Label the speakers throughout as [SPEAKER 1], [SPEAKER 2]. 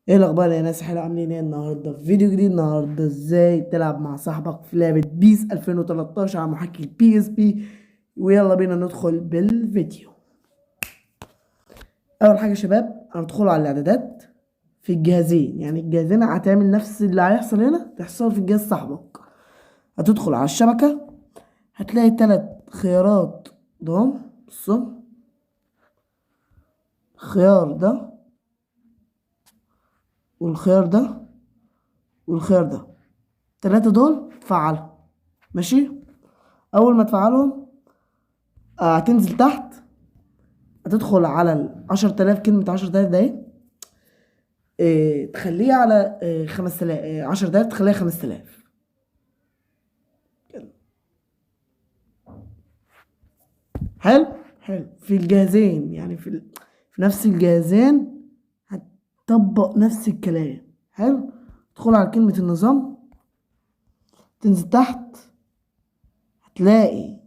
[SPEAKER 1] ايه الاخبار يا ناس؟ حلو، عاملين ايه النهارده؟ في فيديو جديد النهارده ازاي تلعب مع صاحبك في لعبه بيس 2013 على محاكي البي اس بي. ويلا بينا ندخل بالفيديو. اول حاجه يا شباب هندخلوا على الاعدادات في الجهازين، يعني الجهازين هتعمل نفس اللي هيحصل هنا تحصل في جهاز صاحبك. هتدخل على الشبكه، هتلاقي 3 خيارات دهم. بصوا، الخيار ده والخيار ده والخيار ده، 3 دول تفعلهم. ماشي، اول ما تفعلهم هتنزل تحت، هتدخل على 10,000. كلمة 10,000 ده تخليها على 5,000. 10,000 تخليها 5,000. حلو حلو، في الجهازين يعني في نفس الجهازين هتطبق نفس الكلام. حلو، تدخل على كلمة النظام، تنزل تحت هتلاقي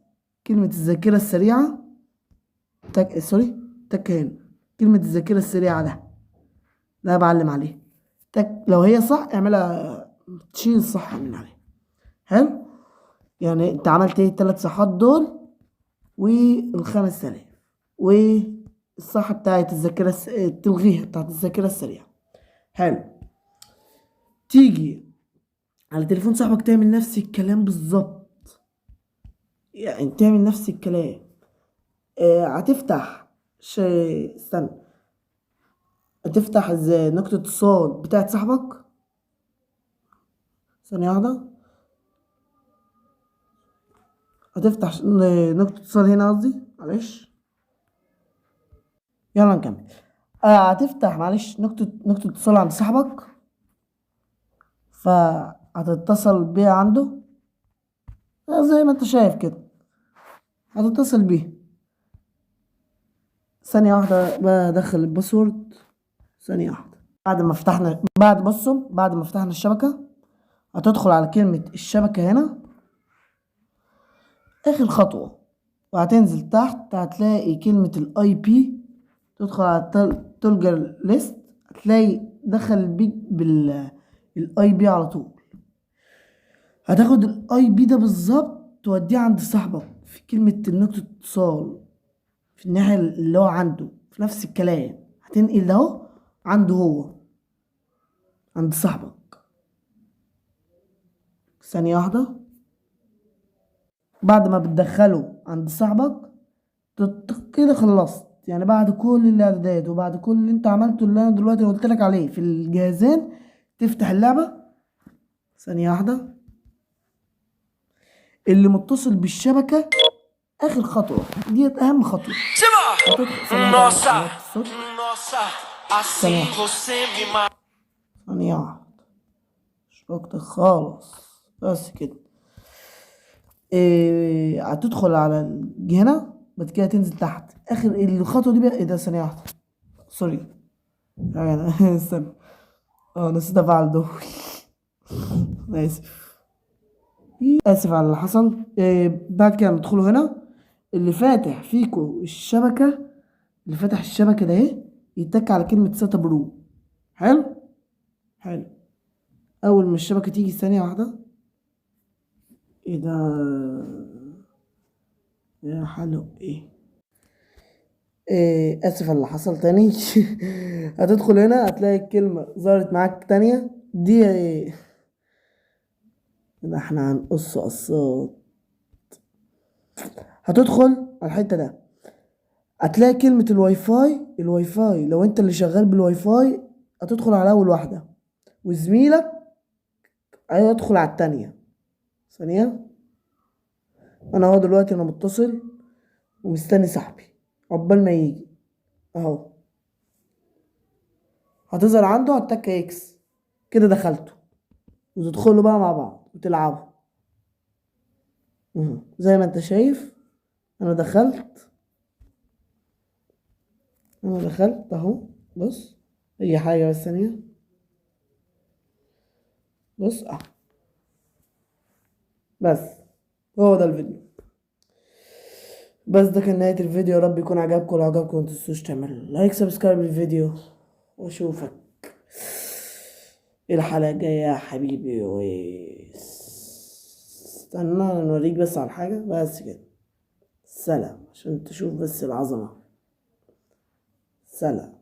[SPEAKER 1] كلمة الذاكرة السريعة. سوري، هنا كلمة الذاكرة السريعة ده بعلم عليه. لو هي صح اعملها، تشيل الصح من عليه. حلو، يعني انت عملت ايه؟ 3 صحات دول وال5,000 والصح بتاعت الذاكرة تلغيها بتاعت الذاكرة السريعة. حلو، تيجي على تليفون صاحبك تعمل نفس الكلام بالظبط، يعني تعمل نفس الكلام. هتفتح استنى، هتفتح ازاي نقطة اتصال بتاعت صاحبك. ثانية واحدة، هتفتح نقطة اتصال هنا، قصدي معلش. يلا نكمل. هتفتح معلش نقطة اتصال عند صاحبك، فهتتصل بيه عنده زي ما انت شايف كده. هتتصل بيه، ثانية واحدة بدخل الباسورد. ثانية واحدة، بعد ما فتحنا الشبكة هتدخل على كلمة الشبكة هنا آخر خطوة، وهتنزل تحت هتلاقي كلمة الاي بي. تدخل على تلجر ليست، هتلاقي دخل بيك بالاي بي على طول. هتاخد الاي بي ده بالظبط توديه عند صاحبك في كلمة نقطة اتصال في الناحية اللي هو عنده، في نفس الكلام هتنقل ده اهو عنده هو، عند صاحبك. ثانية واحدة، بعد ما بتدخله عند صاحبك كده خلصت. يعني بعد كل الاعدادات وبعد كل اللي انت عملته اللي انا دلوقتي قلت لك عليه في الجهازين، تفتح اللعبة. ثانية واحدة، اللي متصل بالشبكة اخر خطوة ديت اهم خطوة.
[SPEAKER 2] Nossa,
[SPEAKER 1] الصوت.
[SPEAKER 2] nossa, assim você me mata.
[SPEAKER 1] ثانية واحدة، مش وقت خالص، بس كده. هتدخل على هنا، بعد كده تنزل تحت اخر الخطوة دي بقى. ايه ده؟ ثانية واحدة، سوري يعني استنى، نسيت افعل دول. اسف، اسف على اللي حصل. بعد كده ندخلوا هنا، اللي فاتح فيكو الشبكة، اللي فاتح الشبكة ده ايه، يتك على كلمة ساتا برو. حلو حلو، اول ما الشبكة تيجي. ثانية واحدة، ايه ده يا حلو؟ اسف على اللي حصل تاني. هتدخل هنا هتلاقي الكلمة ظهرت معاك تانية دي. ده احنا هنقص قصات. هتدخل على الحتة ده، هتلاقي كلمة الواي فاي لو انت اللي شغال بالواي فاي هتدخل على اول واحدة، وزميلك هيدخل على التانية. ثانية، انا اهو دلوقتي انا متصل ومستني صاحبي عقبال ما يجي اهو. هتظهر عنده هتك اكس كده، دخلته وتدخلوا بقى مع بعض وتلعبوا. زي ما انت شايف انا دخلت اهو. بص، اي حاجة بس ثانية. بص بس هو ده الفيديو. بس ده كان نهاية الفيديو، يا رب يكون عجبكم. لو عجبكم متنسوش تعملوا لايك سبسكرايب للفيديو، واشوفك الحلقة الجاية يا حبيبي، استنى نوريك بس على حاجة بس كده. سلام، عشان تشوف بس العظمة. سلام.